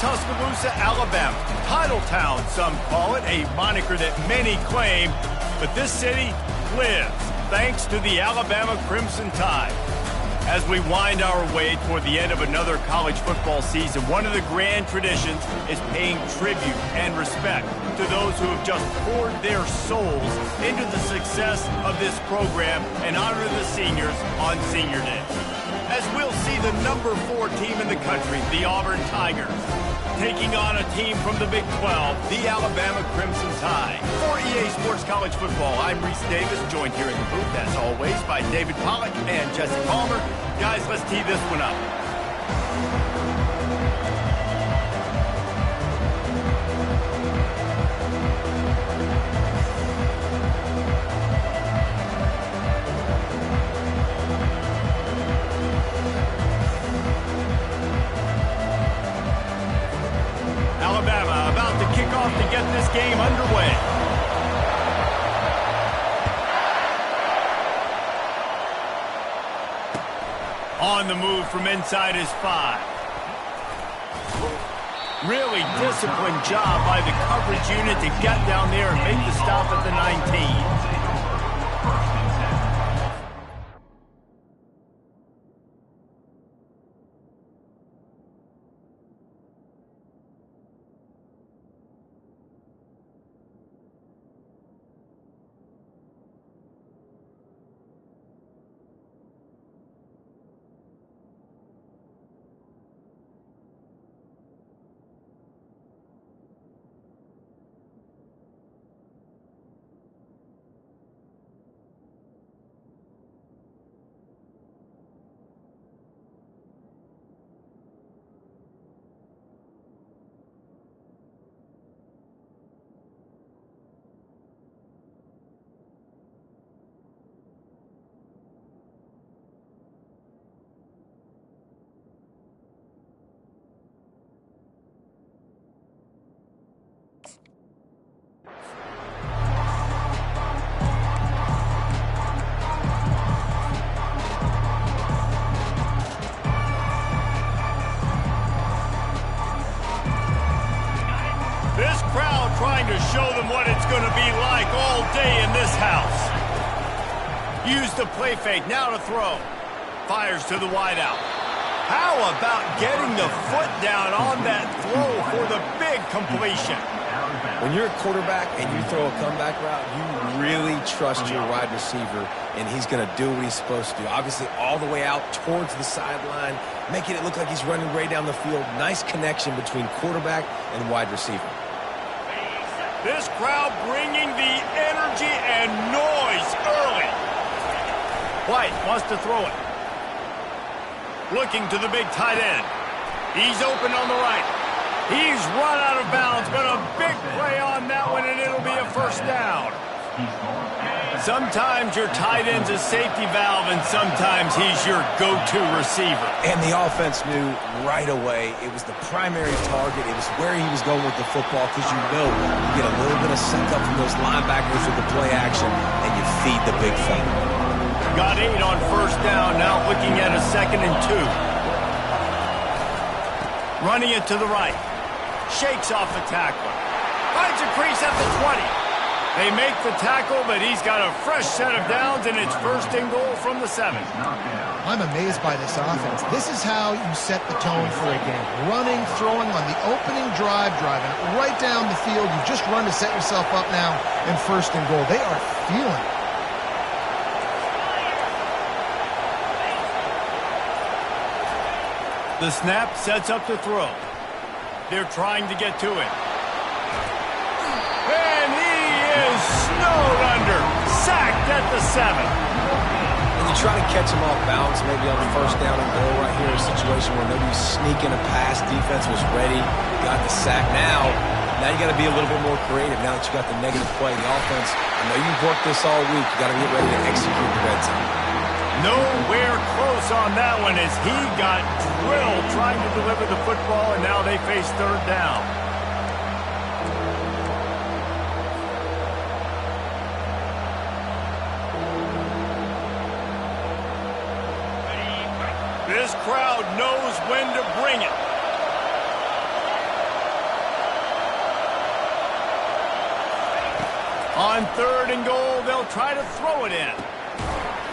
Tuscaloosa, Alabama. Titletown, some call it, a moniker that many claim. But this city lives thanks to the Alabama Crimson Tide. As we wind our way toward the end of another college football season, one of the grand traditions is paying tribute and respect to those who have just poured their souls into the success of this program and honor the seniors on Senior Day. As we'll see the number 4 team in the country, the Auburn Tigers, taking on a team from the Big 12, the Alabama Crimson Tide. For EA Sports College Football, I'm Reese Davis, joined here in the booth, as always, by David Pollack and Jesse Palmer. Guys, let's tee this one up. Alabama about to kick off to get this game underway. On the move from inside his 5. Really disciplined job by the coverage unit to get down there and make the stop at the 19. This crowd trying to show them what it's going to be like all day in this house. Use the play fake, now to throw. Fires to the wideout. How about getting the foot down on that throw for the big completion? When you're a quarterback and you throw a comeback route, you really trust your wide receiver, and he's going to do what he's supposed to do. Obviously, all the way out towards the sideline, making it look like he's running right down the field. Nice connection between quarterback and wide receiver. This crowd bringing the energy and noise early. White wants to throw it. Looking to the big tight end. He's open on the right. He's run out of bounds, but a big play on that one, and it'll be a first down. Sometimes your tight end's a safety valve, and sometimes he's your go-to receiver. And the offense knew right away it was the primary target. It was where he was going with the football, because you know you get a little bit of suck up from those linebackers with the play action, and you feed the big fella. Got 8 on first down, now looking at a 2nd and 2. Running it to the right. Shakes off the tackler. Finds a crease at the 20. They make the tackle, but he's got a fresh set of downs, and it's 1st and goal from the 7. I'm amazed by this offense. This is how you set the tone for a game. Running, throwing on the opening drive, driving right down the field. You just run to set yourself up now in 1st and goal. They are feeling it. The snap sets up to throw. They're trying to get to it. And he is snowed under. Sacked at the 7. And you try to catch him off balance, maybe on the 1st down and goal right here, a situation where maybe he's sneaking a pass. Defense was ready. Got the sack now. Now you got to be a little bit more creative now that you got the negative play. The offense, I know you've worked this all week. You got to get ready to execute the red zone. Nowhere close on that one as he got drilled trying to deliver the football, and now they face 3rd down. This crowd knows when to bring it. On 3rd and goal, they'll try to throw it in.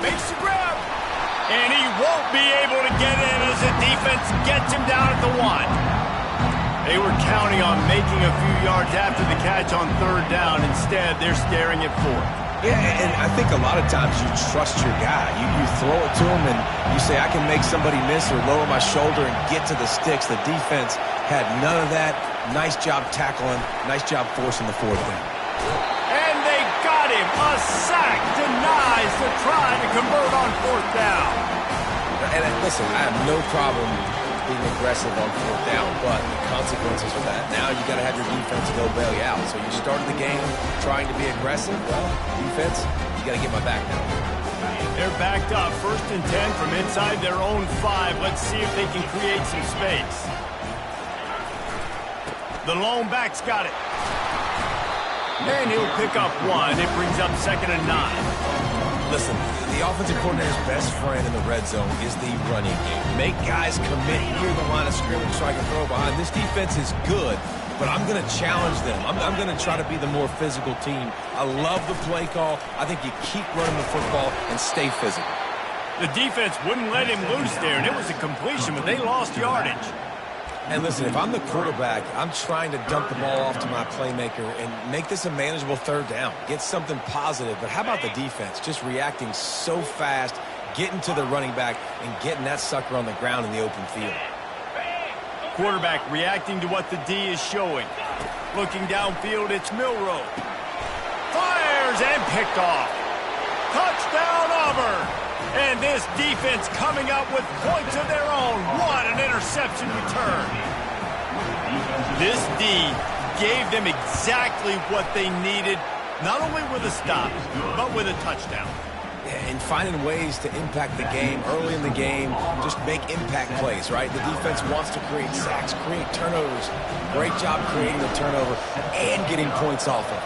Makes the grab. And he won't be able to get in as the defense gets him down at the 1. They were counting on making a few yards after the catch on 3rd down. Instead, they're staring at 4th. Yeah, and I think a lot of times you trust your guy. You throw it to him and you say, I can make somebody miss or lower my shoulder and get to the sticks. The defense had none of that. Nice job tackling. Nice job forcing the 4th down. And they got him. A sack denies the try to convert on 4th down. And listen, I have no problem being aggressive on 4th down, but the consequences of that, now you got to have your defense go bail you out. So you started the game trying to be aggressive. Well, defense, you got to get my back now. They're backed up. 1st and 10 from inside their own 5. Let's see if they can create some space. The lone back's got it. And he'll pick up 1. It brings up 2nd and 9. Listen, the offensive coordinator's best friend in the red zone is the running game. Make guys commit near the line of scrimmage so I can throw behind. This defense is good, but I'm going to challenge them. I'm going to try to be the more physical team. I love the play call. I think you keep running the football and stay physical. The defense wouldn't let him loose there, and it was a completion, but they lost yardage. And listen, if I'm the quarterback, I'm trying to dump the ball off to my playmaker and make this a manageable 3rd down. Get something positive. But how about the defense? Just reacting so fast, getting to the running back, and getting that sucker on the ground in the open field. Quarterback reacting to what the D is showing. Looking downfield, it's Milroe. Fires and picked off. Touchdown, Auburn. And this defense coming up with points of their own. What an interception return. This D gave them exactly what they needed, not only with a stop, but with a touchdown. And finding ways to impact the game early in the game, just make impact plays, right? The defense wants to create sacks, create turnovers. Great job creating the turnover and getting points off of it.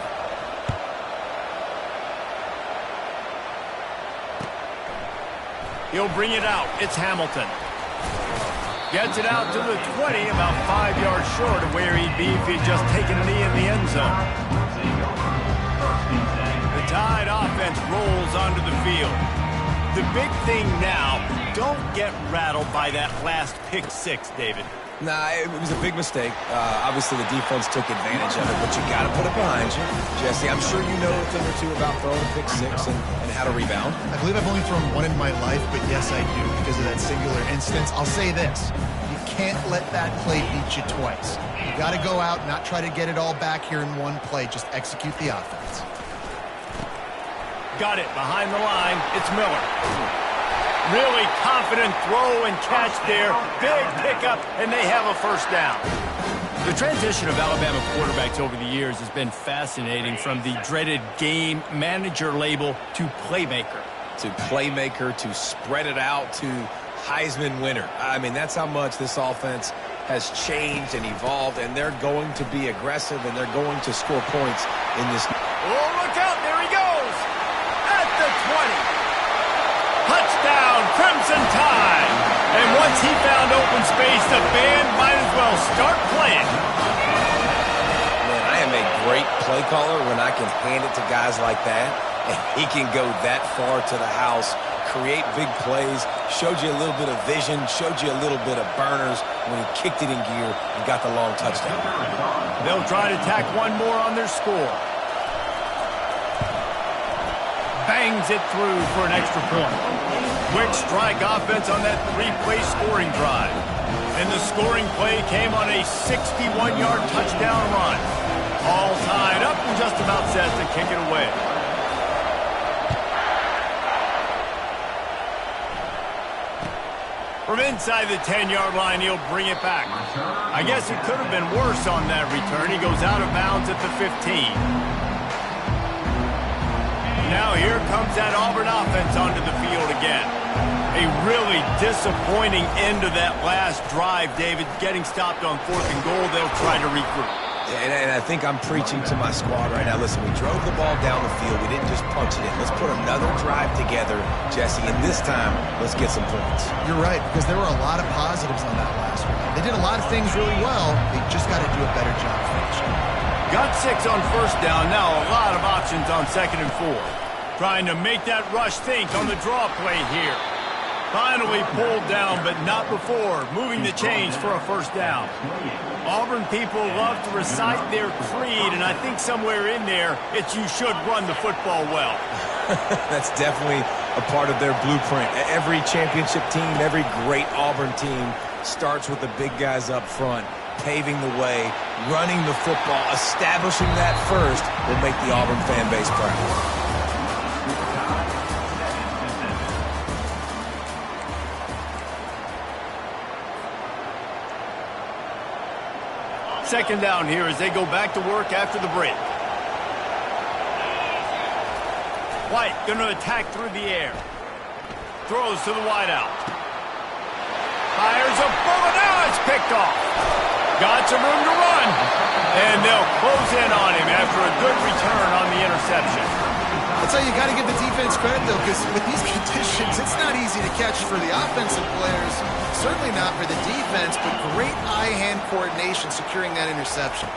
He'll bring it out. It's Hamilton. Gets it out to the 20, about 5 yards short of where he'd be if he'd just taken a knee in the end zone. The Tide offense rolls onto the field. The big thing now, don't get rattled by that last pick 6, David. Nah, it was a big mistake. Obviously, the defense took advantage of it, but you got to put it behind you. Jesse, I'm sure you know a thing or two about throwing a pick 6 and how to rebound. I believe I've only thrown 1 in my life, but yes, I do because of that singular instance. I'll say this. You can't let that play beat you twice. You got to go out, not try to get it all back here in one play. Just execute the offense. Got it behind the line. It's Miller. Really confident throw and catch there. Big pickup, and they have a 1st down. The transition of Alabama quarterbacks over the years has been fascinating, from the dreaded game manager label to playmaker. To spread it out, to Heisman winner. I mean, that's how much this offense has changed and evolved, and they're going to be aggressive, and they're going to score points in this. Oh, look out. There he goes. At the 20. Touchdown, Crimson Tide. And once he found open space, the band might as well start playing. Man, I am a great play caller when I can hand it to guys like that, and he can go that far to the house, create big plays, showed you a little bit of vision, showed you a little bit of burners when he kicked it in gear and got the long touchdown. They'll try to tack 1 more on their score. Bangs it through for an extra point. Quick strike offense on that 3-play scoring drive. And the scoring play came on a 61-yard touchdown run. All tied up and just about set to kick it away. From inside the 10-yard line, he'll bring it back. I guess it could have been worse on that return. He goes out of bounds at the 15. Now here comes that Auburn offense onto the field again. A really disappointing end to that last drive, David. Getting stopped on 4th and goal, they'll try to regroup. And I think I'm preaching to my squad right now. Listen, we drove the ball down the field. We didn't just punch it in. Let's put another drive together, Jesse, and this time, let's get some points. You're right, because there were a lot of positives on that last one. They did a lot of things really well. They just got to do a better job finishing. Got 6 on first down. Now a lot of options on 2nd and 4. Trying to make that rush think on the draw play here. Finally pulled down, but not before moving the chains for a first down. Auburn people love to recite their creed, and I think somewhere in there, it's you should run the football well. That's definitely a part of their blueprint. Every championship team, every great Auburn team starts with the big guys up front, paving the way, running the football, establishing that first will make the Auburn fan base proud. Second down here as they go back to work after the break. White going to attack through the air. Throws to the wideout. Fires a bullet. Now it's picked off. Got some room to run. And they'll close in on him after a good return on the interception. I'll tell you, you got to give the defense credit, though, because with these conditions, it's not easy to catch for the offensive players. Certainly not for the defense, but great eye-hand coordination securing that interception.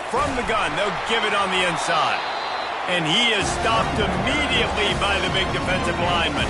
From the gun, they'll give it on the inside. And he is stopped immediately by the big defensive lineman.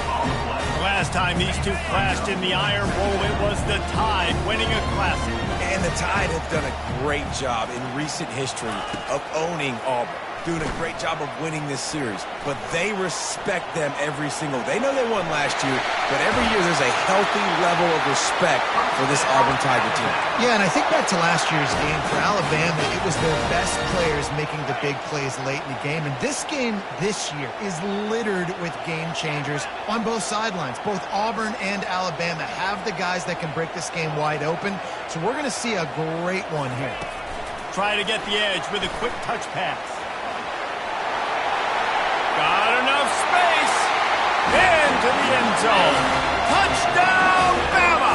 Last time these two clashed in the Iron Bowl, it was the Tide winning a Classic. And the Tide have done a great job in recent history of owning Auburn, doing a great job of winning this series. But they respect them every single. They know they won last year, but every year there's a healthy level of respect for this Auburn Tiger team. Yeah, and I think back to last year's game for Alabama, it was their best players making the big plays late in the game. And this game this year is littered with game changers on both sidelines. Both Auburn and Alabama have the guys that can break this game wide open. So we're going to see a great one here. Try to get the edge with a quick touch pass. Got enough space. Into the end zone. Touchdown, Bama!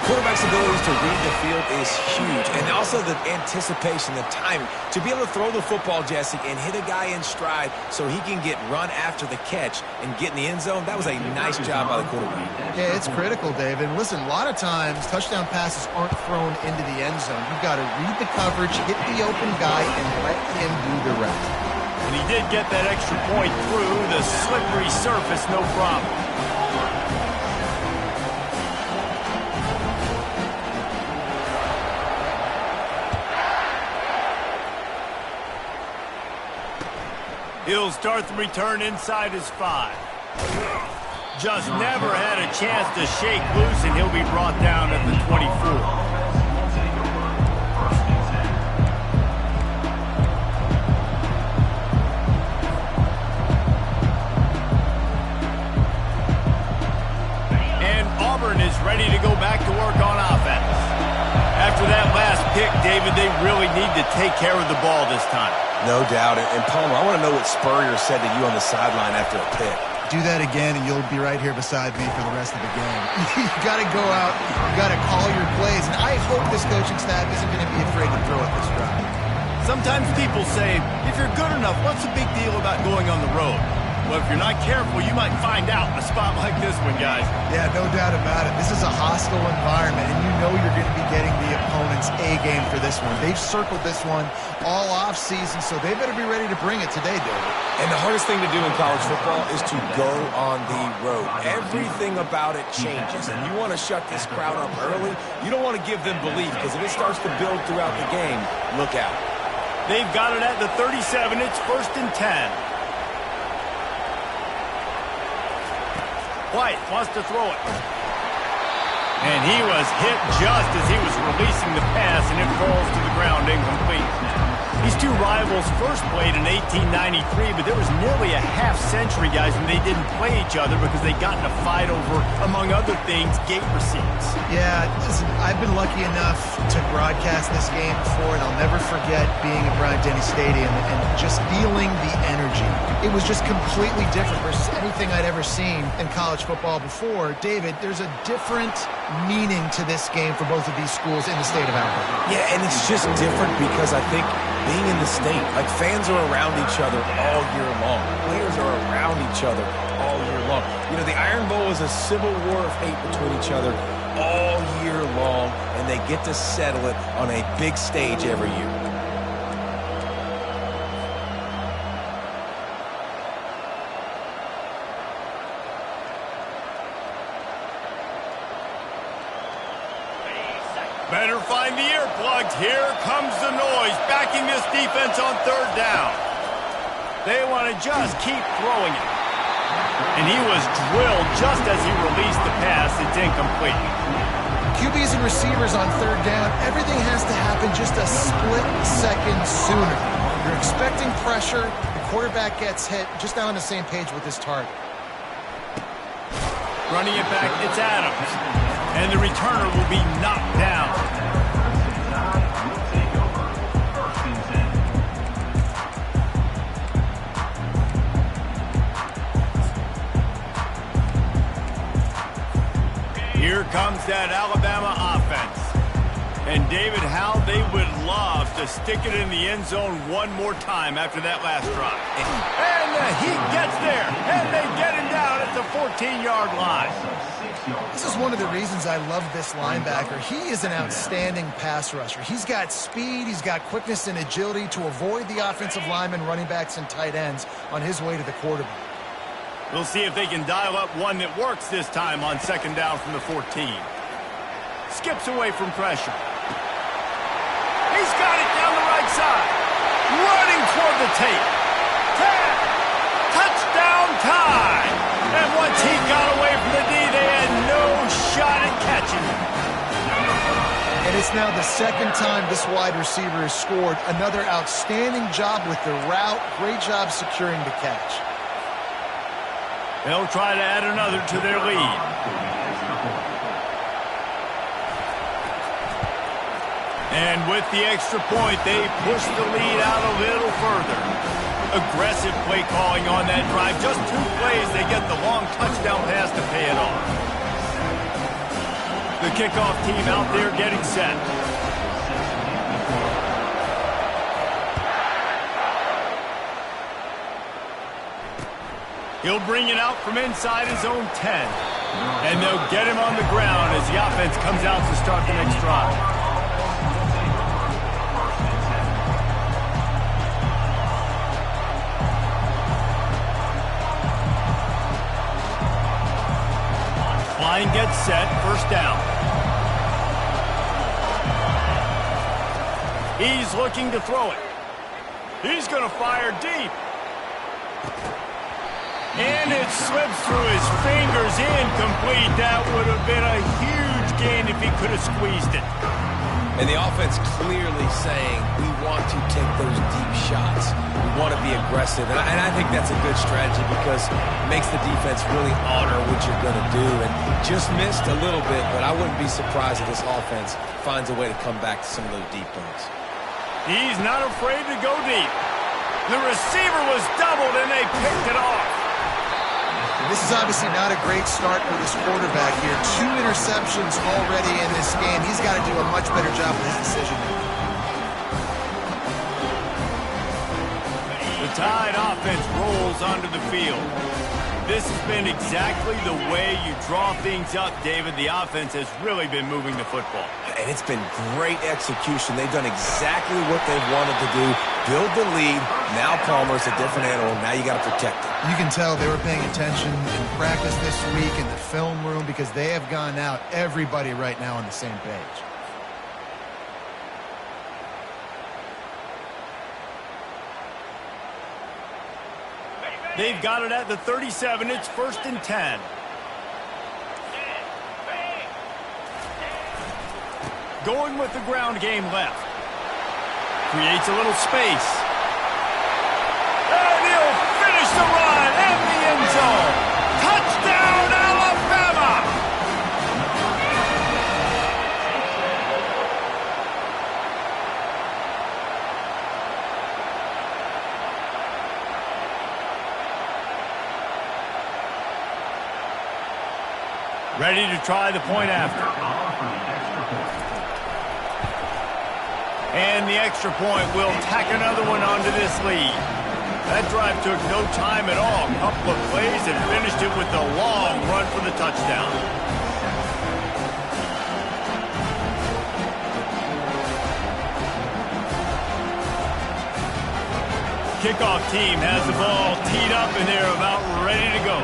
Quarterback's abilities to read the field is huge. And also the anticipation, the timing. To be able to throw the football, Jesse, and hit a guy in stride so he can get run after the catch and get in the end zone, that was a nice job by the quarterback. Yeah, it's critical, Dave. And listen, a lot of times touchdown passes aren't thrown into the end zone. You've got to read the coverage, hit the open guy, and let him do the rest. And he did get that extra point through the slippery surface, no problem. He'll start the return inside his 5. Just never had a chance to shake loose, and he'll be brought down at the 24. Is ready to go back to work on offense. After that last pick, David, they really need to take care of the ball this time. No doubt. And Palmer, I want to know what Spurrier said to you on the sideline after a pick. Do that again, and you'll be right here beside me for the rest of the game. You got to go out. You got to call your plays. And I hope this coaching staff isn't going to be afraid to throw at this drive. Sometimes people say, if you're good enough, what's the big deal about going on the road? Well, if you're not careful, you might find out in a spot like this one, guys. Yeah, no doubt about it. This is a hostile environment, and you know you're going to be getting the opponent's A-game for this one. They've circled this one all off-season, so they better be ready to bring it today, David. And the hardest thing to do in college football is to go on the road. Everything about it changes, and you want to shut this crowd up early. You don't want to give them belief, because if it starts to build throughout the game, look out. They've got it at the 37. It's 1st and 10. White wants to throw it. And he was hit just as he was releasing the pass, and it falls to the ground incomplete. These two rivals first played in 1893, but there was nearly a half-century, guys, when they didn't play each other because they got in a fight over, among other things, gate receipts. Yeah, listen, I've been lucky enough to broadcast this game before, and I'll never forget being at Bryant-Denny Stadium and just feeling the energy. It was just completely different versus anything I'd ever seen in college football before. David, there's a different meaning to this game for both of these schools in the state of Alabama. Yeah, and it's just different because I think being in the state, like fans are around each other all year long. Players are around each other all year long. You know, the Iron Bowl is a civil war of hate between each other all year long, and they get to settle it on a big stage every year. Better find the earplugs. Here comes the noise, backing this defense on third down. They want to just keep throwing it. And he was drilled just as he released the pass. It's incomplete. QBs and receivers on third down, everything has to happen just a split second sooner. You're expecting pressure, the quarterback gets hit, just not on the same page with his target. Running it back, it's Adams. And the returner will be knocked down. Here comes that Alabama offense. And David, how they would love to stick it in the end zone one more time after that last drive. And he gets there, and they get him down at the 14-yard line. This is one of the reasons I love this linebacker. He is an outstanding pass rusher. He's got speed, he's got quickness and agility to avoid the offensive linemen, running backs, and tight ends on his way to the quarterback. We'll see if they can dial up one that works this time on second down from the 14. Skips away from pressure. He's got it down the right side. Running toward the tape. 10. Touchdown time. And once he got away from the D, they had no shot at catching him. And it's now the second time this wide receiver has scored. Another outstanding job with the route. Great job securing the catch. They'll try to add another to their lead. And with the extra point, they push the lead out a little further. Aggressive play calling on that drive. Just 2 plays, they get the long touchdown pass to pay it off. The kickoff team out there getting set. He'll bring it out from inside his own 10. And they'll get him on the ground as the offense comes out to start the next drive. Line gets set, first down. He's looking to throw it. He's going to fire deep. And it slips through his fingers, incomplete. That would have been a huge gain if he could have squeezed it. And the offense clearly saying, we want to take those deep shots. We want to be aggressive. And I think that's a good strategy because it makes the defense really honor what you're going to do. And just missed a little bit, but I wouldn't be surprised if this offense finds a way to come back to some of those deep ones. He's not afraid to go deep. The receiver was doubled, and they picked it off. This is obviously not a great start for this quarterback here. 2 interceptions already in this game. He's got to do a much better job with his decision-making. The Tide offense rolls onto the field. This has been exactly the way you draw things up, David. The offense has really been moving the football. And it's been great execution. They've done exactly what they've wanted to do. Build the lead. Now Palmer's a different animal. Now you got to protect it. You can tell they were paying attention in practice this week in the film room because they have gone out, everybody right now on the same page. They've got it at the 37. It's 1st and 10. Going with the ground game left. Creates a little space. And he'll finish the run in the end zone. Touchdown, Alabama! Ready to try the point after. And the extra point will tack another one onto this lead. That drive took no time at all. A couple of plays and finished it with a long run for the touchdown. Kickoff team has the ball teed up, and they're about ready to go.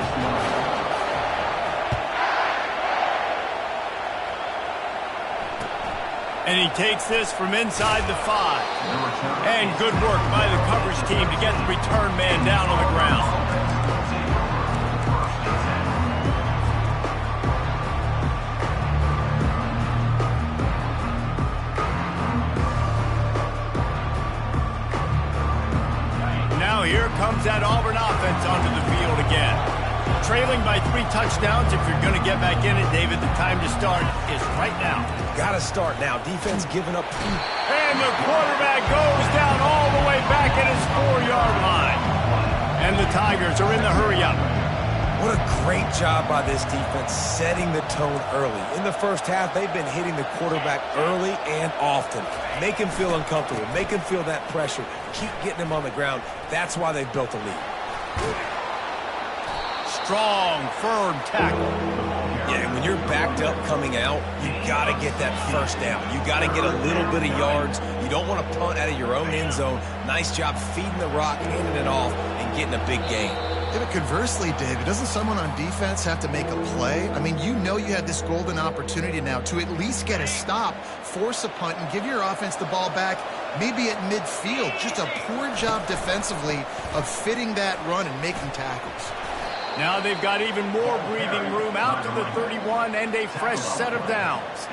And he takes this from inside the 5. And good work by the coverage team to get the return man down on the ground. Now here comes that Auburn offense onto the field again. Trailing by 3 touchdowns. If you're going to get back in it, David, the time to start is right now. Got to start now. Defense giving up. And the quarterback goes down all the way back at his 4-yard line. And the Tigers are in the hurry-up. What a great job by this defense setting the tone early. In the first half, they've been hitting the quarterback early and often. Make him feel uncomfortable. Make him feel that pressure. Keep getting him on the ground. That's why they've built a lead. Strong, firm tackle. Yeah, and when you're backed up coming out, you got to get that first down. You got to get a little bit of yards. You don't want to punt out of your own end zone. Nice job feeding the rock, handing it off, and getting a big gain. Yeah, but conversely, David, doesn't someone on defense have to make a play? I mean, you know you have this golden opportunity now to at least get a stop, force a punt, and give your offense the ball back, maybe at midfield. Just a poor job defensively of fitting that run and making tackles. Now they've got even more breathing room out to the 31 and a fresh set of downs.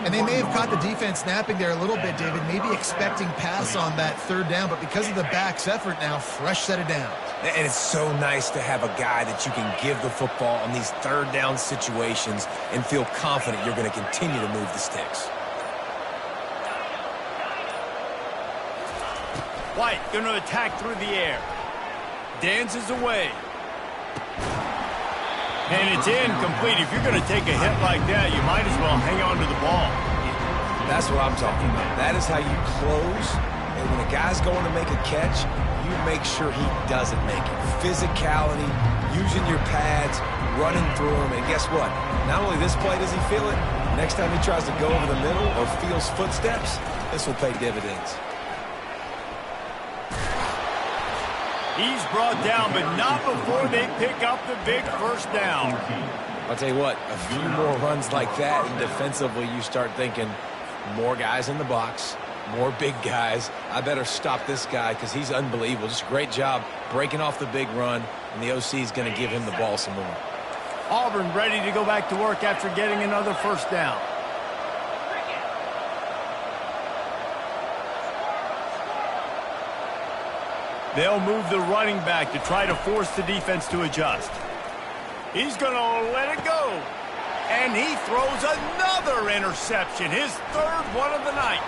And they may have caught the defense napping there a little bit, David, maybe expecting pass on that 3rd down, but because of the back's effort now, fresh set of downs. And it's so nice to have a guy that you can give the football on these 3rd down situations and feel confident you're going to continue to move the sticks. White going to attack through the air. Dances away. And it's incomplete. If you're going to take a hit like that, you might as well hang on to the ball. That's what I'm talking about. That is how you close. And when a guy's going to make a catch, you make sure he doesn't make it. Physicality, using your pads, running through them. And guess what? Not only this play does he feel it, next time he tries to go over the middle or feels footsteps, this will pay dividends. He's brought down, but not before they pick up the big first down. I'll tell you what, a few more runs like that, and defensively you start thinking, more guys in the box, more big guys. I better stop this guy because he's unbelievable. Just a great job breaking off the big run, and the OC is going to give him the ball some more. Auburn ready to go back to work after getting another first down. They'll move the running back to try to force the defense to adjust. He's going to let it go. And he throws another interception, his 3rd one of the night.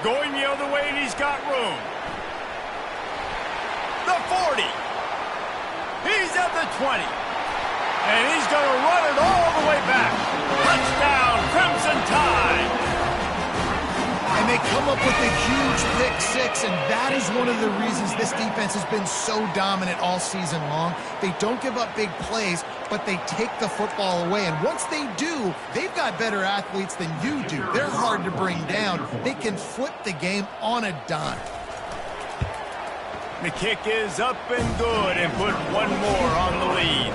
Going the other way, and he's got room. The 40. He's at the 20. And he's going to run it all the way back. Touchdown, Crimson Tide. And they come up with a huge pick 6, and that is one of the reasons this defense has been so dominant all season long. They don't give up big plays, but they take the football away. And once they do, they've got better athletes than you do. They're hard to bring down. They can flip the game on a dime. The kick is up and good, and put one more on the lead.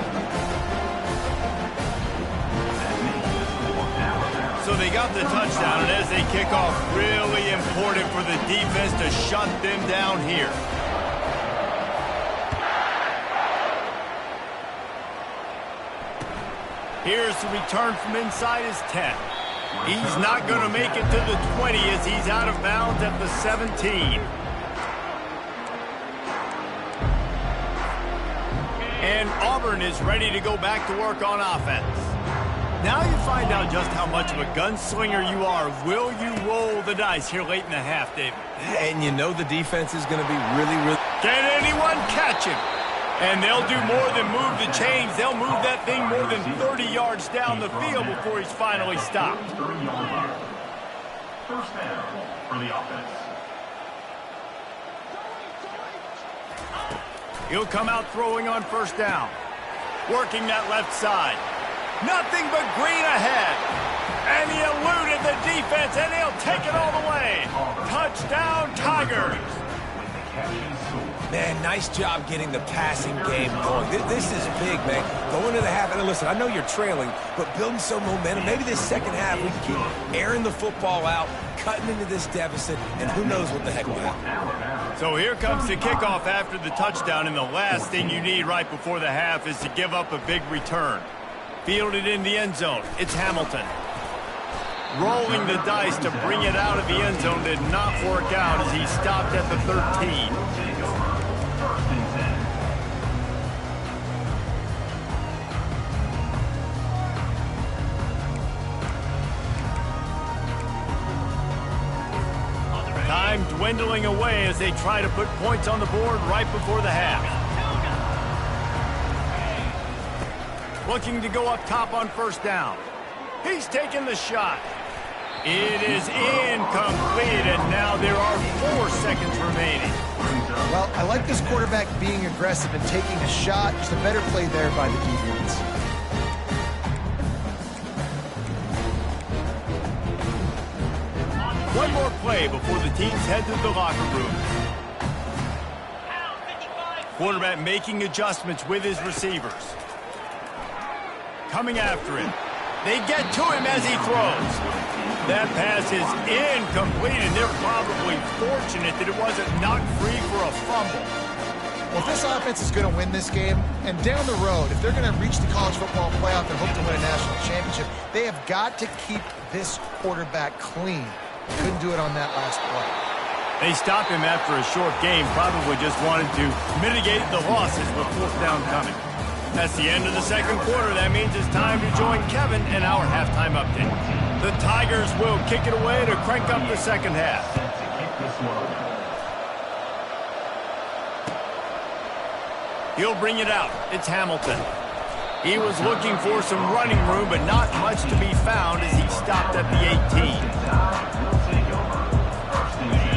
So they got the touchdown, and as they kick off, really important for the defense to shut them down here. Here's the return from inside his 10. He's not going to make it to the 20 as he's out of bounds at the 17. And Auburn is ready to go back to work on offense. Now you find out just how much of a gunslinger you are. Will you roll the dice here late in the half, David? And you know the defense is going to be really... Can anyone catch him? And they'll do more than move the chains. They'll move that thing more than 30 yards down the field before he's finally stopped. First down for the offense. He'll come out throwing on first down. Working that left side. Nothing but green ahead. And he eluded the defense, and he'll take it all the way. Touchdown, Tigers. Man, nice job getting the passing game going. This is big, man. Going to the half, and listen, I know you're trailing, but building some momentum. Maybe this second half we can keep airing the football out, cutting into this deficit, and who knows what the heck will happen. So here comes the kickoff after the touchdown, and the last thing you need right before the half is to give up a big return. Fielded in the end zone. It's Hamilton. Rolling the dice to bring it out of the end zone did not work out as he stopped at the 13. Time dwindling away as they try to put points on the board right before the half. Looking to go up top on first down. He's taking the shot. It is incomplete, and now there are 4 seconds remaining. Well, I like this quarterback being aggressive and taking a shot. Just a better play there by the defense. One more play before the teams head to the locker room. Quarterback making adjustments with his receivers. Coming after him. They get to him as he throws. That pass is incomplete, and they're probably fortunate that it wasn't knocked free for a fumble. Well, if this offense is going to win this game, and down the road, if they're going to reach the college football playoff and hope to win a national championship, they have got to keep this quarterback clean. Couldn't do it on that last play. They stopped him after a short game, probably just wanted to mitigate the losses with 4th down coming. That's the end of the second quarter. That means it's time to join Kevin in our halftime update. The Tigers will kick it away to crank up the second half. He'll bring it out. It's Hamilton. He was looking for some running room, but not much to be found as he stopped at the 18.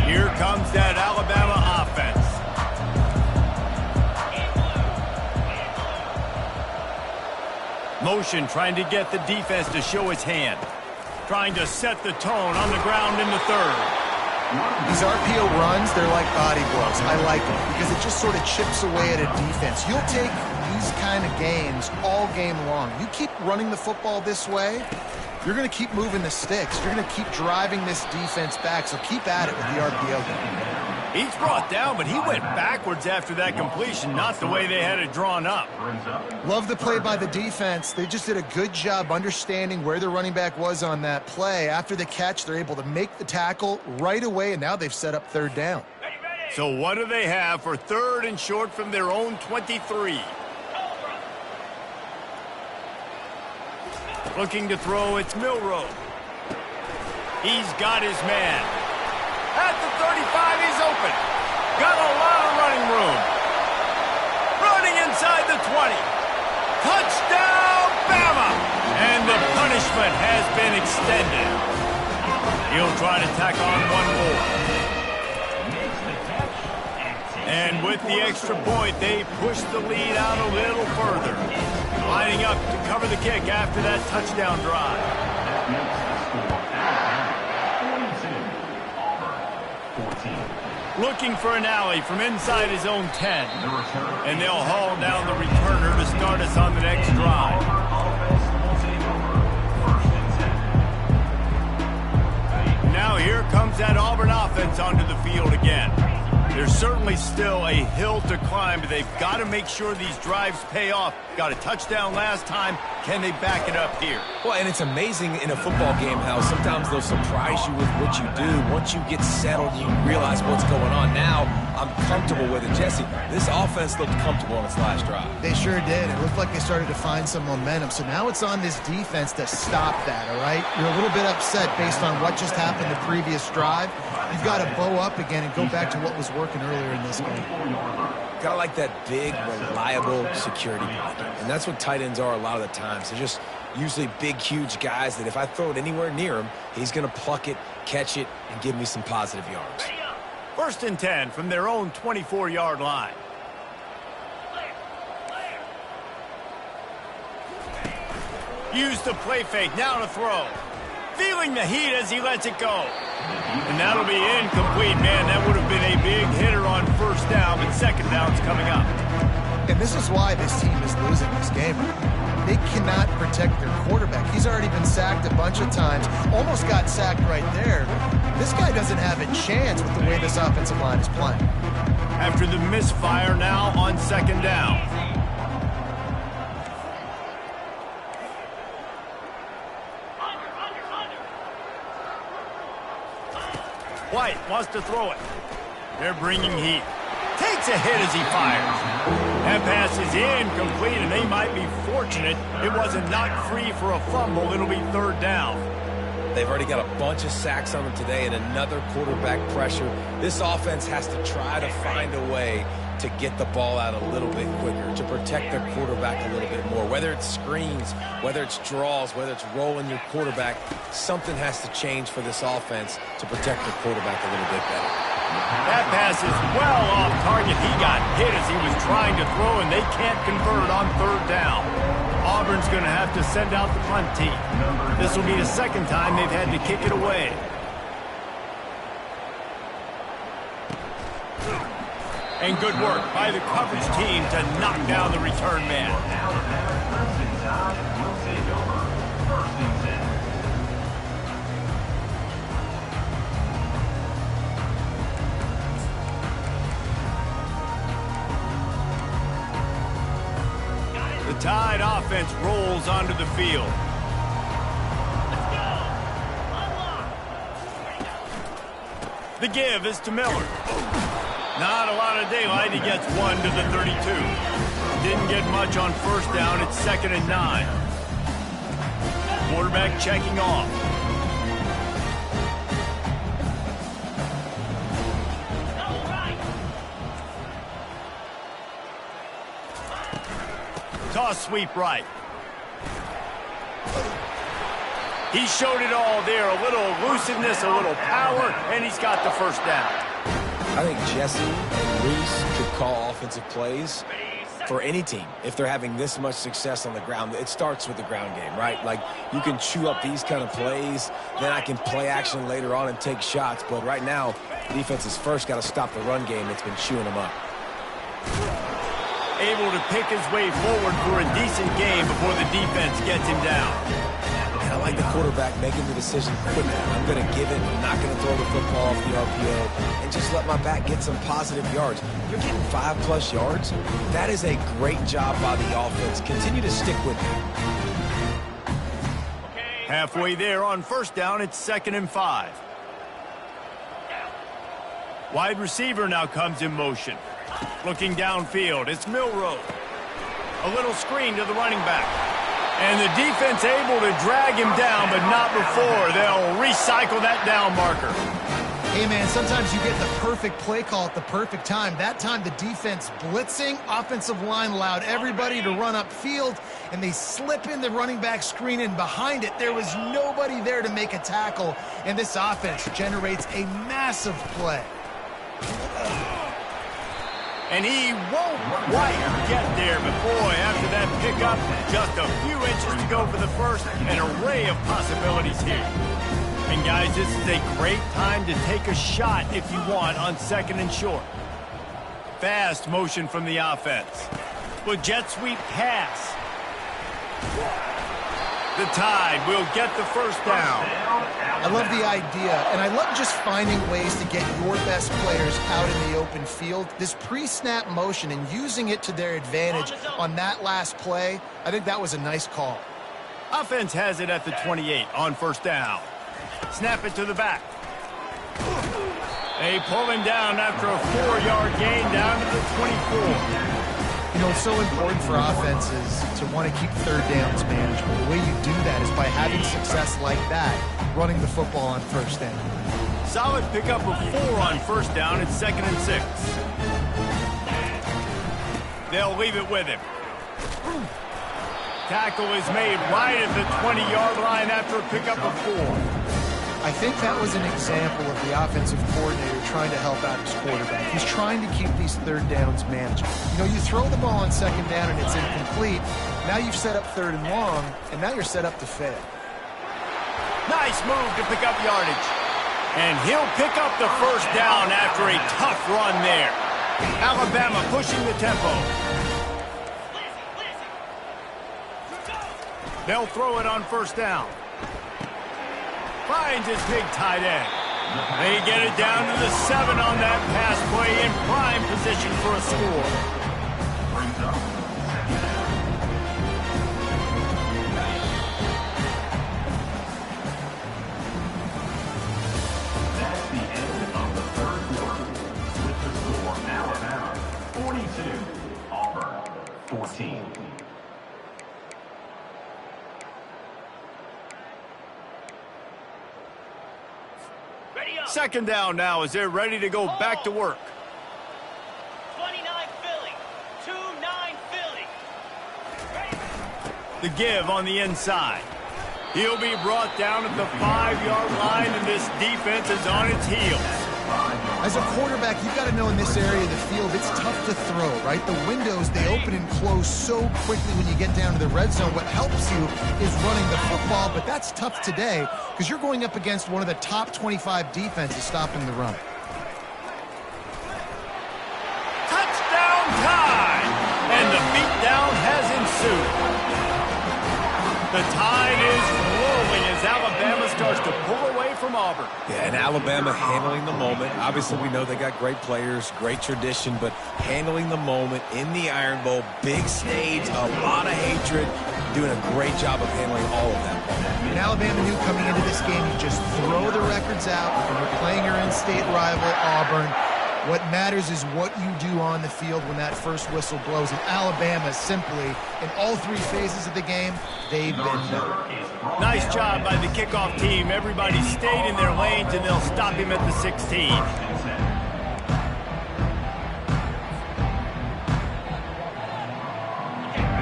Here comes that Alabama offense. Motion trying to get the defense to show his hand. Trying to set the tone on the ground in the 3rd. These RPO runs, they're like body blows. I like them because it just sort of chips away at a defense. You'll take these kind of games all game long. You keep running the football this way, you're going to keep moving the sticks. You're going to keep driving this defense back, so keep at it with the RPO game. He's brought down, but he went backwards after that completion, not the way they had it drawn up. Love the play by the defense. They just did a good job understanding where the running back was on that play. After the catch, they're able to make the tackle right away, and now they've set up 3rd down. So what do they have for 3rd and short from their own 23? Looking to throw, it's Milroe. He's got his man. At the 35, he's open. Got a lot of running room. Running inside the 20. Touchdown, Bama! And the punishment has been extended. He'll try to tack on one more. And with the extra point, they push the lead out a little further. Lining up to cover the kick after that touchdown drive. Looking for an alley from inside his own 10. And they'll haul down the returner to start us on the next drive. Now here comes that Auburn offense onto the field again. There's certainly still a hill to climb, but they've got to make sure these drives pay off. Got a touchdown last time. Can they back it up here? Well, and it's amazing in a football game how sometimes they'll surprise you with what you do. Once you get settled, you realize what's going on. Now, I'm comfortable with it. Jesse, this offense looked comfortable on its last drive. They sure did. It looked like they started to find some momentum. So now it's on this defense to stop that, all right? You're a little bit upset based on what just happened the previous drive. You've got to bow up again and go back to what was working earlier in this game. Kind of like that big, reliable security blanket. And that's what tight ends are a lot of the times. They're just usually big, huge guys that if I throw it anywhere near him, he's going to pluck it, catch it, and give me some positive yards. 1st and 10 from their own 24-yard line. Use the play fake, now to throw. Feeling the heat as he lets it go. And that'll be incomplete, man. That would have been a big hitter on first down, but second down's coming up. And this is why this team is losing this game. They cannot protect their quarterback. He's already been sacked a bunch of times, almost got sacked right there. This guy doesn't have a chance with the way this offensive line is playing. After the misfire, now on second down. White wants to throw it. They're bringing heat. Takes a hit as he fires. That pass is incomplete, and they might be fortunate it wasn't knocked free for a fumble. It'll be third down. They've already got a bunch of sacks on them today and another quarterback pressure. This offense has to try to find a way to get the ball out a little bit quicker, to protect their quarterback a little bit more. Whether it's screens, whether it's draws, whether it's rolling your quarterback, something has to change for this offense to protect their quarterback a little bit better. That pass is well off target. He got hit as he was trying to throw, and they can't convert on third down. Auburn's going to have to send out the punt team. This will be the second time they've had to kick it away. And good work by the coverage team to knock down the return man. The Tide offense rolls onto the field. The give is to Miller. Not a lot of daylight. He gets one to the 32. Didn't get much on first down. It's 2nd and 9. Quarterback checking off. Toss sweep right. He showed it all there. A little elusiveness, a little power, and he's got the first down. I think Jesse and Reese could call offensive plays for any team if they're having this much success on the ground. It starts with the ground game, right? Like, you can chew up these kind of plays, then I can play action later on and take shots. But right now, defense has first got to stop the run game that's been chewing them up. Able to pick his way forward for a decent game before the defense gets him down. And I like the quarterback making the decision quickly. I'm going to give it. I'm not going to throw the football off the RPO and just let my back get some positive yards. You're getting 5+ yards. That is a great job by the offense. Continue to stick with it. Halfway there on first down, it's 2nd and 5. Wide receiver now comes in motion. Looking downfield, it's Milrow. A little screen to the running back. And the defense able to drag him down, but not before. They'll recycle that down marker. Hey, man, sometimes you get the perfect play call at the perfect time. That time the defense blitzing, offensive line allowed everybody to run upfield, and they slip in the running back screen, and behind it there was nobody there to make a tackle, and this offense generates a massive play. And he won't quite get there, but boy, after that pickup, just a few inches to go for the first, an array of possibilities here. And guys, this is a great time to take a shot if you want on 2nd and short. Fast motion from the offense. With jet sweep pass. The Tide will get the first down. I love the idea, and I love just finding ways to get your best players out in the open field. This pre-snap motion and using it to their advantage on that last play, I think that was a nice call. Offense has it at the 28 on first down. Snap it to the back. They pull him down after a 4-yard gain down to the 24. You know, it's so important for offenses to want to keep third downs manageable. The way you do that is by having success like that, running the football on first down. Solid pickup of 4 on first down. It's 2nd and 6. They'll leave it with him. Tackle is made right at the 20-yard line after a pickup of 4. I think that was an example of the offensive coordinator trying to help out his quarterback. He's trying to keep these third downs manageable. You know, you throw the ball on 2nd down and it's incomplete. Now you've set up 3rd and long, and now you're set up to fail. Nice move to pick up yardage. And he'll pick up the first down after a tough run there. Alabama pushing the tempo. They'll throw it on first down. Finds his big tight end. They get it down to the 7 on that pass play in prime position for a score. That's the end of the third quarter. With the score, Alabama 42, Auburn 14. Second down now as they're ready to go back to work. 29 Philly. 2-9 Philly. The give on the inside. He'll be brought down at the 5-yard line, and this defense is on its heels. As a quarterback, you've got to know in this area of the field, it's tough to throw, right? The windows, they open and close so quickly when you get down to the red zone. What helps you is running the football, but that's tough today because you're going up against one of the top 25 defenses stopping the run. Touchdown time! And the beatdown has ensued. The tide is rolling as Alabama starts to pull away from Auburn. Yeah, and Alabama handling the moment. Obviously, we know they got great players, great tradition, but handling the moment in the Iron Bowl, big stage, a lot of hatred, doing a great job of handling all of that. And Alabama knew coming into this game, you just throw the records out. When you're playing your in-state rival, Auburn, what matters is what you do on the field when that first whistle blows. And Alabama simply, in all 3 phases of the game, they've been better. Nice job by the kickoff team. Everybody stayed in their lanes, and they'll stop him at the 16.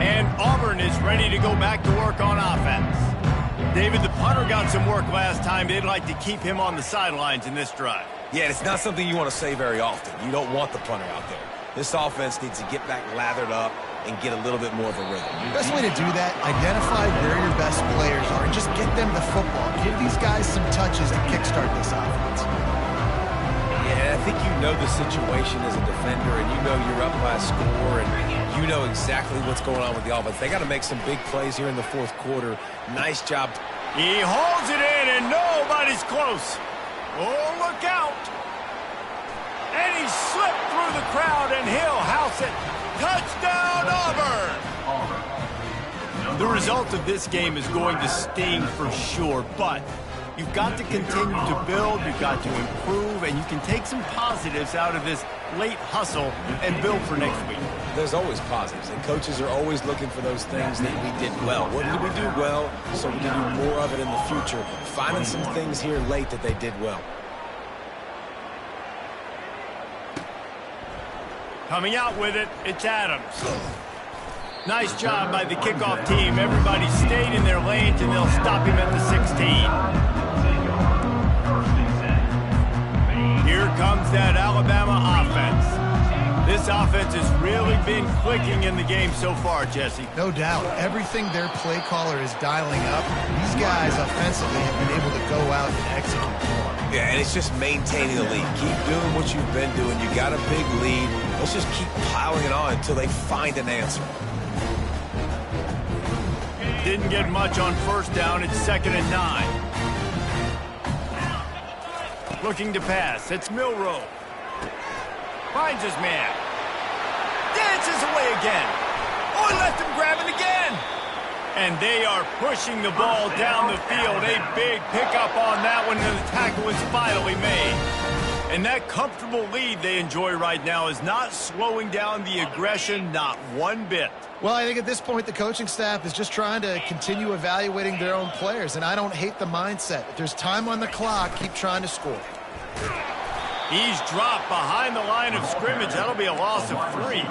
And Auburn is ready to go back to work on offense. David, the punter got some work last time. They'd like to keep him on the sidelines in this drive. Yeah, it's not something you want to say very often. You don't want the punter out there. This offense needs to get back lathered up and get a little bit more of a rhythm. The best way to do that, identify where your best players are and just get them the football. Give these guys some touches and kickstart this offense. Yeah, I think you know the situation as a defender, and you know you're up by a score, and you know exactly what's going on with the offense. They got to make some big plays here in the fourth quarter. Nice job. He holds it in, and nobody's close. Oh, look out. And he slipped through the crowd, and he'll house it. Touchdown, Auburn! The result of this game is going to sting for sure, but you've got to continue to build, you've got to improve, and you can take some positives out of this late hustle and build for next week. There's always positives, and coaches are always looking for those things that we did well. What did we do well so we can do more of it in the future? Finding some things here late that they did well. Coming out with it, it's Adams. Nice job by the kickoff team. Everybody stayed in their lanes, and they'll stop him at the 16. Here comes that Alabama offense. This offense has really been clicking in the game so far, Jesse. No doubt. Everything their play caller is dialing up, these guys offensively have been able to go out and execute more. Yeah, and it's just maintaining the lead. Keep doing what you've been doing. You got a big lead. Let's just keep piling it on until they find an answer. Didn't get much on first down. It's 2nd and 9. Looking to pass. It's Milroe. Finds his man. Dances away again. Oh, he left him grab it again. And they are pushing the ball down the field. A big pickup on that one, and the tackle is finally made. And that comfortable lead they enjoy right now is not slowing down the aggression, not one bit. Well, I think at this point, the coaching staff is just trying to continue evaluating their own players, and I don't hate the mindset. If there's time on the clock, keep trying to score. He's dropped behind the line of scrimmage. That'll be a loss of 3.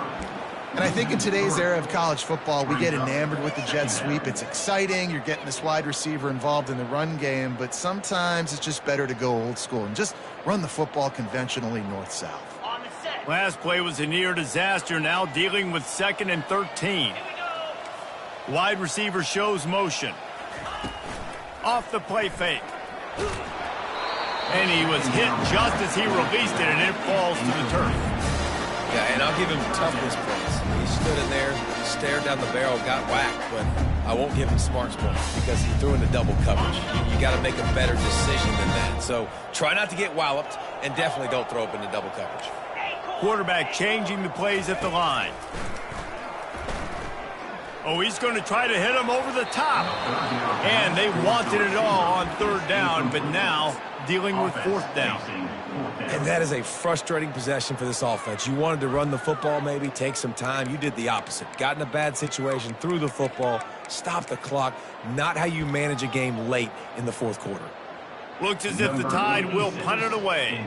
And I think in today's era of college football, we get enamored with the jet sweep. It's exciting. You're getting this wide receiver involved in the run game, but sometimes it's just better to go old school and just run the football conventionally north-south. Last play was a near disaster, now dealing with 2nd and 13. Wide receiver shows motion. Off the play fake. And he was hit just as he released it, and it falls to the turf. Yeah, and I'll give him toughness points. He stood in there, stared down the barrel, got whacked, but I won't give him smarts points because he threw into double coverage. You got to make a better decision than that. So try not to get walloped, and definitely don't throw up into double coverage. Quarterback changing the plays at the line. Oh, he's going to try to hit him over the top. And they wanted it all on third down, but now dealing with fourth down. And that is a frustrating possession for this offense. You wanted to run the football, maybe take some time. You did the opposite. Got in a bad situation, threw the football, stopped the clock. Not how you manage a game late in the fourth quarter. Looks as if the Tide will punt it away.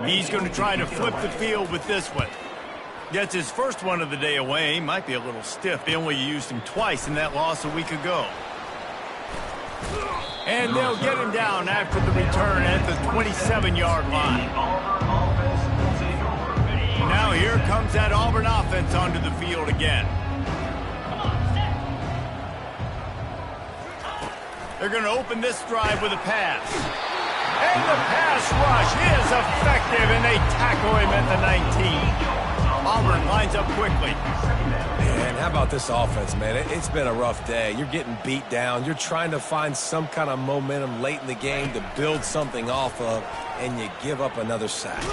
He's going to try to flip the field with this one. Gets his first one of the day away. Might be a little stiff. They only used him twice in that loss a week ago. And they'll get him down after the return at the 27-yard line. Now here comes that Auburn offense onto the field again. They're going to open this drive with a pass. And the pass rush is effective, and they tackle him at the 19. Auburn lines up quickly. Man, how about this offense, man? It's been a rough day. You're getting beat down. You're trying to find some kind of momentum late in the game to build something off of, and you give up another sack.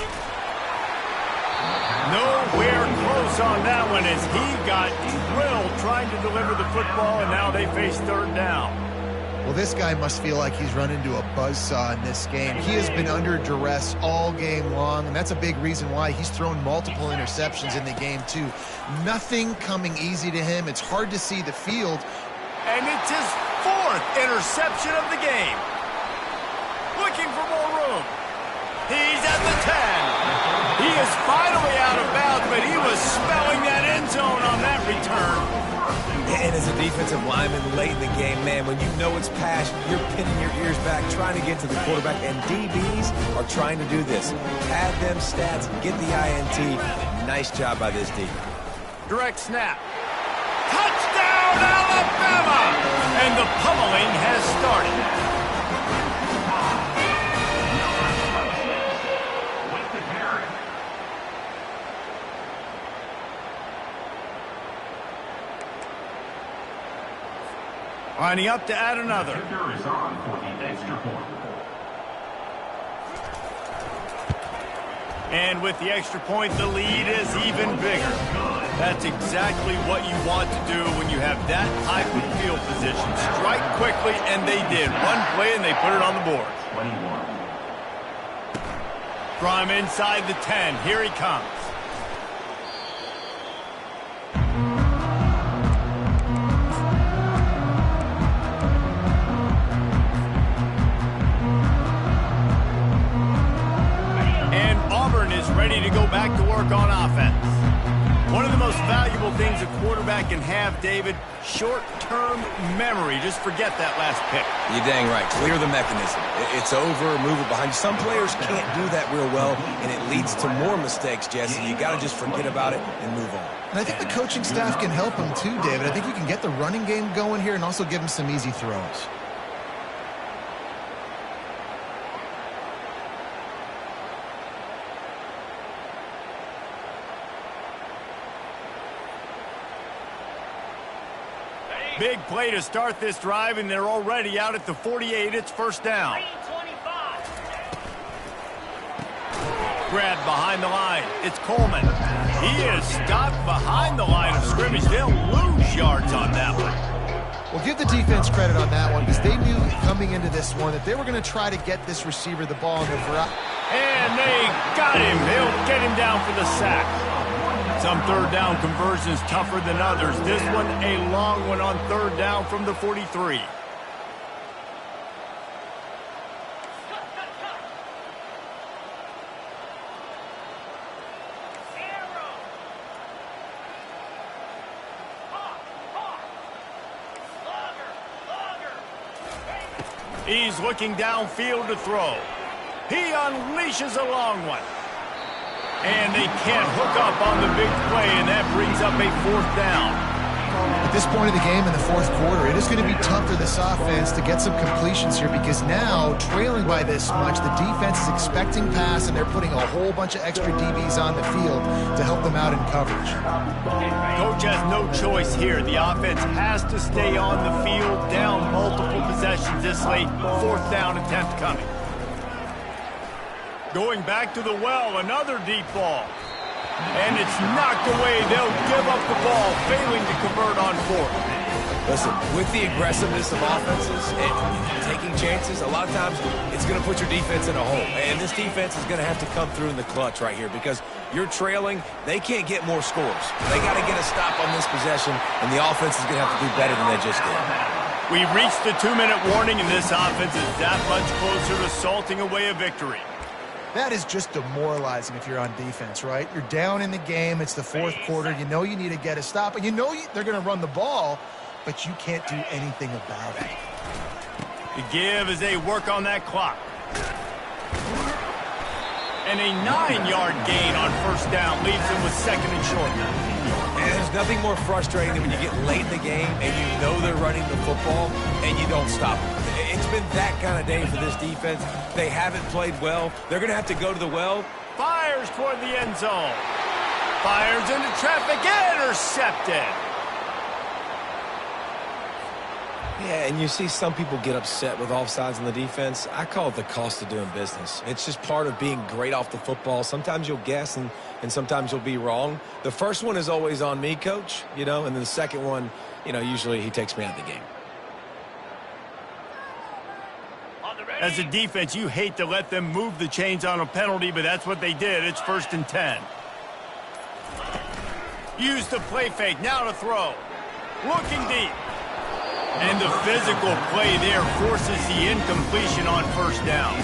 Nowhere close on that one as he got drilled trying to deliver the football, and now they face third down. Well, this guy must feel like he's run into a buzzsaw in this game. He has been under duress all game long, and that's a big reason why he's thrown multiple interceptions in the game, too. Nothing coming easy to him. It's hard to see the field. And it's his fourth interception of the game. Looking for more room. He's at the 10. He is finally out of bounds, but he was smelling that end zone on that return. And as a defensive lineman late in the game, man, when you know it's pass, you're pinning your ears back, trying to get to the quarterback, and DBs are trying to do this. Pad them stats, get the INT. Nice job by this D. Direct snap. Touchdown, Alabama! And the pummeling has started. Lining up to add another. And with the extra point, the lead is even bigger. That's exactly what you want to do when you have that type of field position. Strike quickly, and they did. One play, and they put it on the board. From inside the 10, here he comes. Ready to go back to work on offense. One of the most valuable things a quarterback can have, David, short-term memory. Just forget that last pick. You're dang right. Clear the mechanism. It's over, move it behind you. Some players can't do that real well, and it leads to more mistakes, Jesse. You got to just forget about it and move on. And I think the coaching staff can help him too, David. I think you can get the running game going here and also give him some easy throws. Big play to start this drive, and they're already out at the 48. It's first down. Grabbed behind the line. It's Coleman. He is stopped behind the line of scrimmage. They'll lose yards on that one. Well, give the defense credit on that one because they knew coming into this one that they were going to try to get this receiver the ball in the and they got him. They'll get him down for the sack. Some third down conversions tougher than others. This one a long one on third down from the 43. He's looking downfield to throw. He unleashes a long one. And they can't hook up on the big play, and that brings up a fourth down. At this point of the game in the fourth quarter, it is going to be tough for this offense to get some completions here because now, trailing by this much, the defense is expecting pass, and they're putting a whole bunch of extra DBs on the field to help them out in coverage. Coach has no choice here. The offense has to stay on the field, down multiple possessions this late. Fourth down attempt coming. Going back to the well, another deep ball. And it's knocked away. They'll give up the ball, failing to convert on fourth. Listen, with the aggressiveness of offenses and taking chances, a lot of times it's going to put your defense in a hole. And this defense is going to have to come through in the clutch right here because you're trailing. They can't get more scores. They got to get a stop on this possession, and the offense is going to have to do better than they just did. We've reached the 2-minute warning, and this offense is that much closer to salting away a victory. That is just demoralizing if you're on defense, right? You're down in the game. It's the fourth quarter. You know you need to get a stop, and you know they're going to run the ball, but you can't do anything about it. The give as they work on that clock. And a 9-yard gain on first down leaves them with second and short. And there's nothing more frustrating than when you get late in the game and you know they're running the football and you don't stop them. It's been that kind of day for this defense. They haven't played well. They're going to have to go to the well. Fires toward the end zone. Fires into traffic. Intercepted. Yeah, and you see some people get upset with offsides on the defense. I call it the cost of doing business. It's just part of being great off the football. Sometimes you'll guess and sometimes you'll be wrong. The first one is always on me, Coach, and then the second one, usually he takes me out of the game. As a defense, you hate to let them move the chains on a penalty, but that's what they did. It's 1st and 10. Use the play fake. Now to throw. Looking deep. And the physical play there forces the incompletion on first down.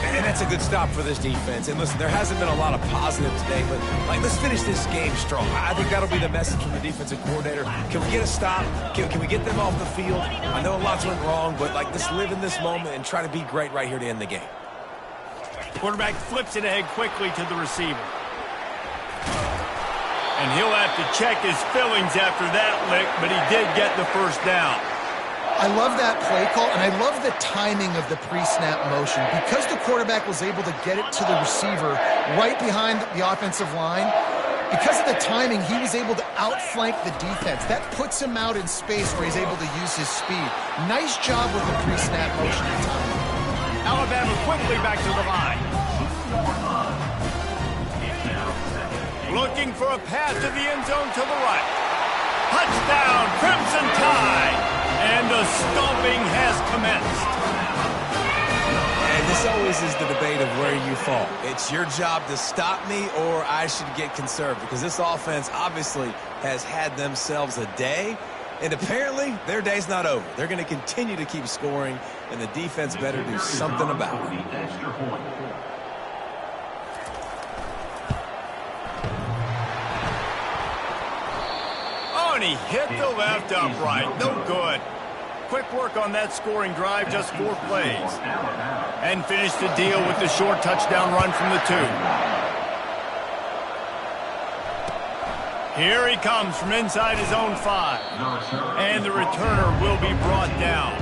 And that's a good stop for this defense. And listen, there hasn't been a lot of positive today, but let's finish this game strong. I think that'll be the message from the defensive coordinator. Can we get a stop? Can we get them off the field? I know lots went wrong, but let's live in this moment and try to be great right here to end the game. Quarterback flips it ahead quickly to the receiver. And he'll have to check his fillings after that lick, but he did get the first down. I love that play call, and I love the timing of the pre-snap motion. Because the quarterback was able to get it to the receiver right behind the offensive line, because of the timing, he was able to outflank the defense. That puts him out in space where he's able to use his speed. Nice job with the pre-snap motion and timing. Alabama quickly back to the line. Looking for a pass to the end zone to the right. Touchdown, Crimson Tide! And the stomping has commenced. And this always is the debate of where you fall. It's your job to stop me or I should get conservative because this offense obviously has had themselves a day, and apparently their day's not over. They're going to continue to keep scoring, and the defense better do something about it. And he hit the left upright. No good. Quick work on that scoring drive, just 4 plays. And finished the deal with the short touchdown run from the 2. Here he comes from inside his own 5. And the returner will be brought down.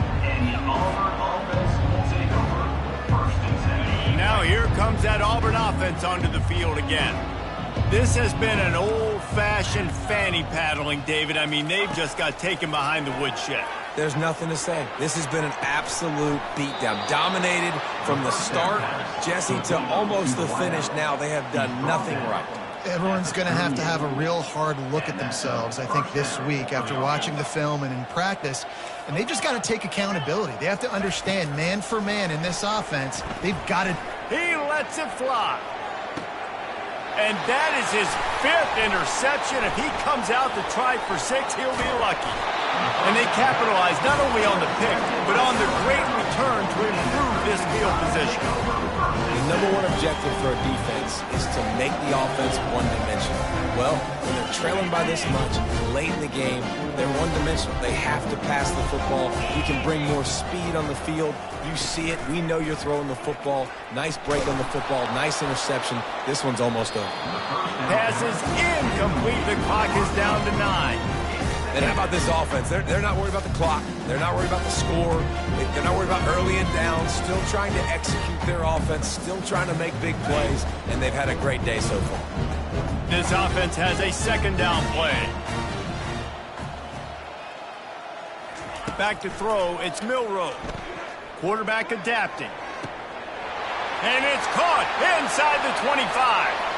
Now here comes that Auburn offense onto the field again. This has been an old-fashioned fanny paddling, David. I mean, they've just got taken behind the woodshed. There's nothing to say. This has been an absolute beatdown. Dominated from the start, Jesse, to almost the finish now. They have done nothing right. Everyone's going to have a real hard look at themselves, I think, this week after watching the film and in practice. And they've just got to take accountability. They have to understand, man for man in this offense, they've got to... He lets it fly. And that is his 5th interception. If he comes out to try for 6, he'll be lucky. And they capitalize not only on the pick, but on the great return to improve this field position. The number one objective for a defense is to make the offense one-dimensional. Well, when they're trailing by this much, late in the game, they're one-dimensional. They have to pass the football. You can bring more speed on the field. You see it. We know you're throwing the football. Nice break on the football. Nice interception. This one's almost over. Pass is incomplete. The clock is down to 9. And how about this offense? They're not worried about the clock. They're not worried about the score. They're not worried about early and down. Still trying to execute their offense. Still trying to make big plays. And they've had a great day so far. This offense has a second down play. Back to throw, it's Milroe. Quarterback adapting. And it's caught inside the 25.